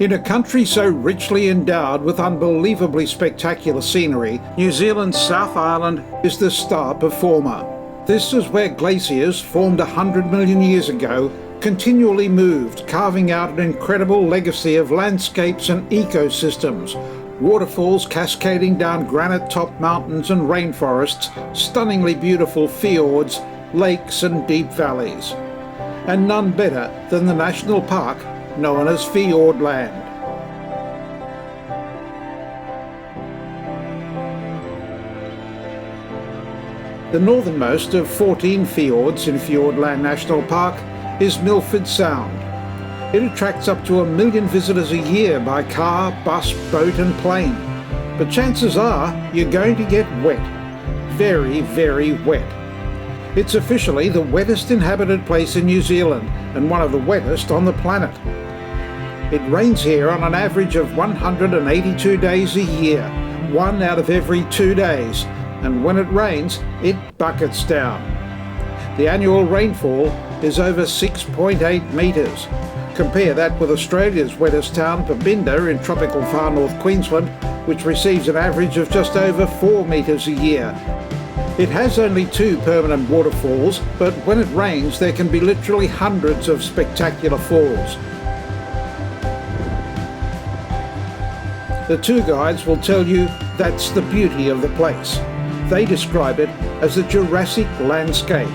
In a country so richly endowed with unbelievably spectacular scenery, New Zealand's South Island is the star performer. This is where glaciers, formed 100 million years ago, continually moved, carving out an incredible legacy of landscapes and ecosystems. Waterfalls cascading down granite-topped mountains and rainforests, stunningly beautiful fjords, lakes and deep valleys. And none better than the national park known as Fiordland. The northernmost of 14 fjords in Fiordland National Park is Milford Sound. It attracts up to 1 million visitors a year by car, bus, boat and plane. But chances are you're going to get wet. Very, very wet. It's officially the wettest inhabited place in New Zealand and one of the wettest on the planet. It rains here on an average of 182 days a year, 1 out of every 2 days, and when it rains, it buckets down. The annual rainfall is over 6.8 metres. Compare that with Australia's wettest town, Babinda, in tropical far north Queensland, which receives an average of just over 4 metres a year. It has only 2 permanent waterfalls, but when it rains there can be literally hundreds of spectacular falls. The tour guides will tell you that's the beauty of the place. They describe it as a Jurassic landscape.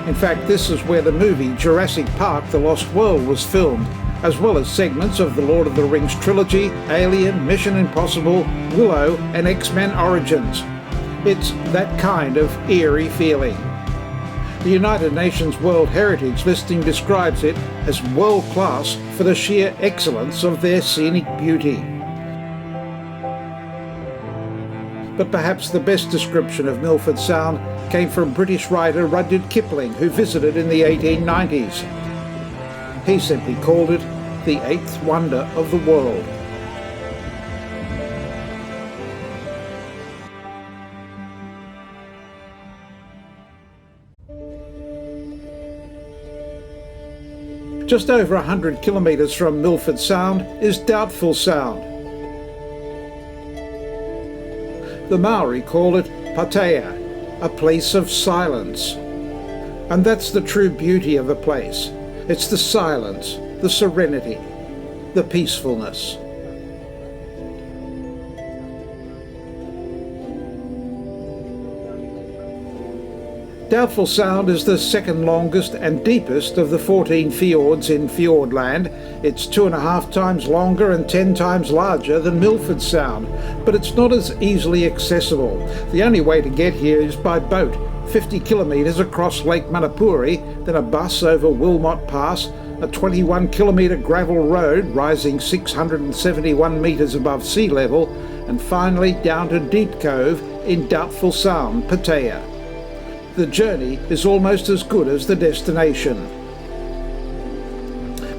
In fact, this is where the movie Jurassic Park: The Lost World was filmed, as well as segments of the Lord of the Rings trilogy, Alien, Mission Impossible, Willow and X-Men Origins. It's that kind of eerie feeling. The United Nations World Heritage listing describes it as world-class for the sheer excellence of their scenic beauty. But perhaps the best description of Milford Sound came from British writer Rudyard Kipling, who visited in the 1890s. He simply called it the 8th wonder of the world. Just over 100 kilometres from Milford Sound is Doubtful Sound. The Maori call it Patea, a place of silence. And that's the true beauty of the place. It's the silence, the serenity, the peacefulness. Doubtful Sound is the second longest and deepest of the 14 fjords in Fiordland. It's 2.5 times longer and 10 times larger than Milford Sound, but it's not as easily accessible. The only way to get here is by boat, 50 kilometres across Lake Manapuri, then a bus over Wilmot Pass, a 21-kilometre gravel road rising 671 metres above sea level, and finally down to Deep Cove in Doubtful Sound, Patea. The journey is almost as good as the destination.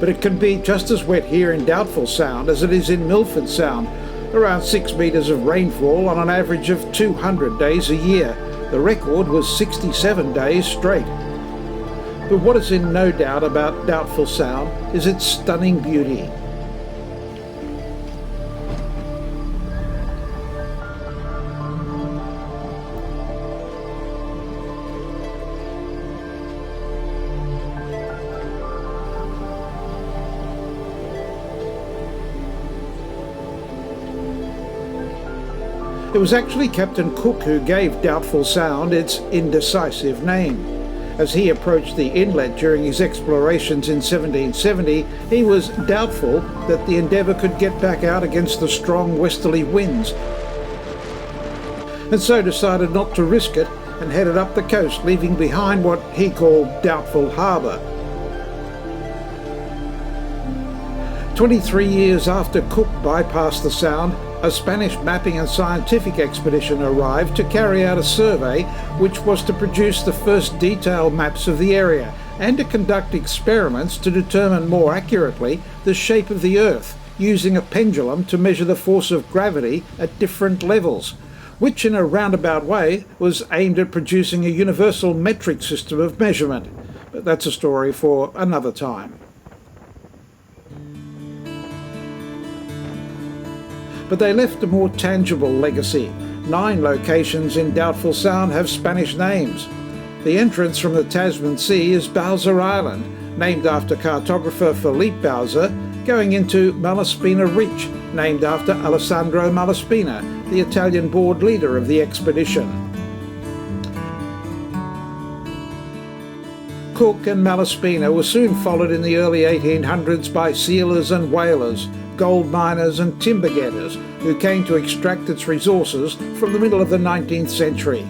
But it can be just as wet here in Doubtful Sound as it is in Milford Sound, around 6 metres of rainfall on an average of 200 days a year. The record was 67 days straight. But what is in no doubt about Doubtful Sound is its stunning beauty. It was actually Captain Cook who gave Doubtful Sound its indecisive name. As he approached the inlet during his explorations in 1770, he was doubtful that the Endeavour could get back out against the strong westerly winds, and so decided not to risk it and headed up the coast, leaving behind what he called Doubtful Harbour. 23 years after Cook bypassed the Sound, a Spanish mapping and scientific expedition arrived to carry out a survey which was to produce the first detailed maps of the area and to conduct experiments to determine more accurately the shape of the Earth, using a pendulum to measure the force of gravity at different levels, which in a roundabout way was aimed at producing a universal metric system of measurement. But that's a story for another time. but they left a more tangible legacy. 9 locations in Doubtful Sound have Spanish names. The entrance from the Tasman Sea is Bowser Island, named after cartographer Philippe Bowser, going into Malaspina Reach, named after Alessandro Malaspina, the Italian board leader of the expedition. Cook and Malaspina were soon followed in the early 1800s by sealers and whalers, gold miners and timber getters who came to extract its resources from the middle of the 19th century,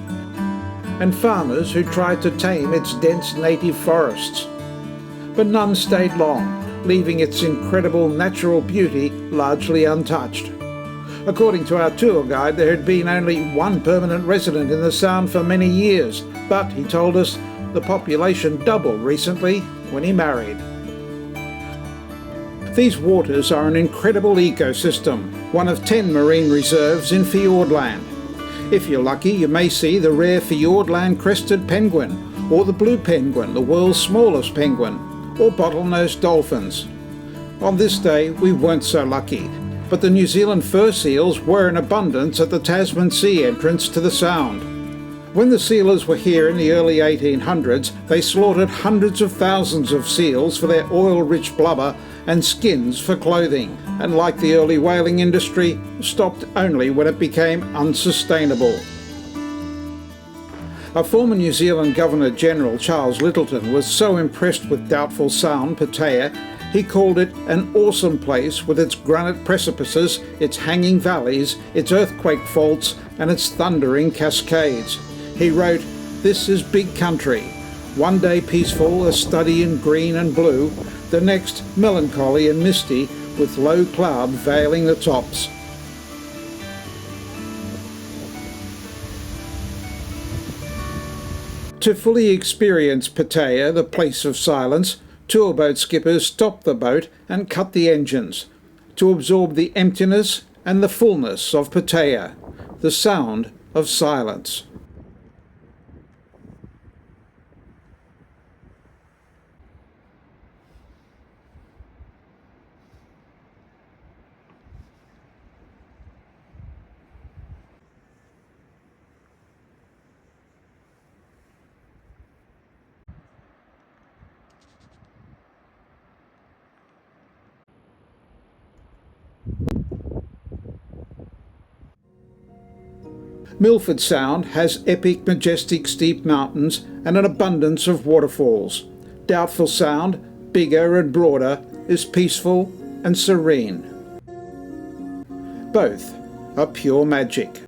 and farmers who tried to tame its dense native forests. But none stayed long, leaving its incredible natural beauty largely untouched. According to our tour guide, there had been only one permanent resident in the Sound for many years, but, he told us, the population doubled recently when he married. These waters are an incredible ecosystem, one of 10 marine reserves in Fiordland. If you're lucky, you may see the rare Fiordland crested penguin, or the blue penguin, the world's smallest penguin, or bottlenose dolphins. On this day, we weren't so lucky, but the New Zealand fur seals were in abundance at the Tasman Sea entrance to the Sound. When the sealers were here in the early 1800s, they slaughtered hundreds of thousands of seals for their oil-rich blubber and skins for clothing, and like the early whaling industry, stopped only when it became unsustainable. A former New Zealand Governor-General, Charles Lyttelton, was so impressed with Doubtful Sound, Pattaya, he called it an awesome place with its granite precipices, its hanging valleys, its earthquake faults, and its thundering cascades. He wrote, "This is big country. One day peaceful, a study in green and blue, the next melancholy and misty, with low cloud veiling the tops." To fully experience Pattaya, the place of silence, tour boat skippers stop the boat and cut the engines to absorb the emptiness and the fullness of Pattaya, the sound of silence. Milford Sound has epic, majestic, steep mountains and an abundance of waterfalls. Doubtful Sound, bigger and broader, is peaceful and serene. Both are pure magic.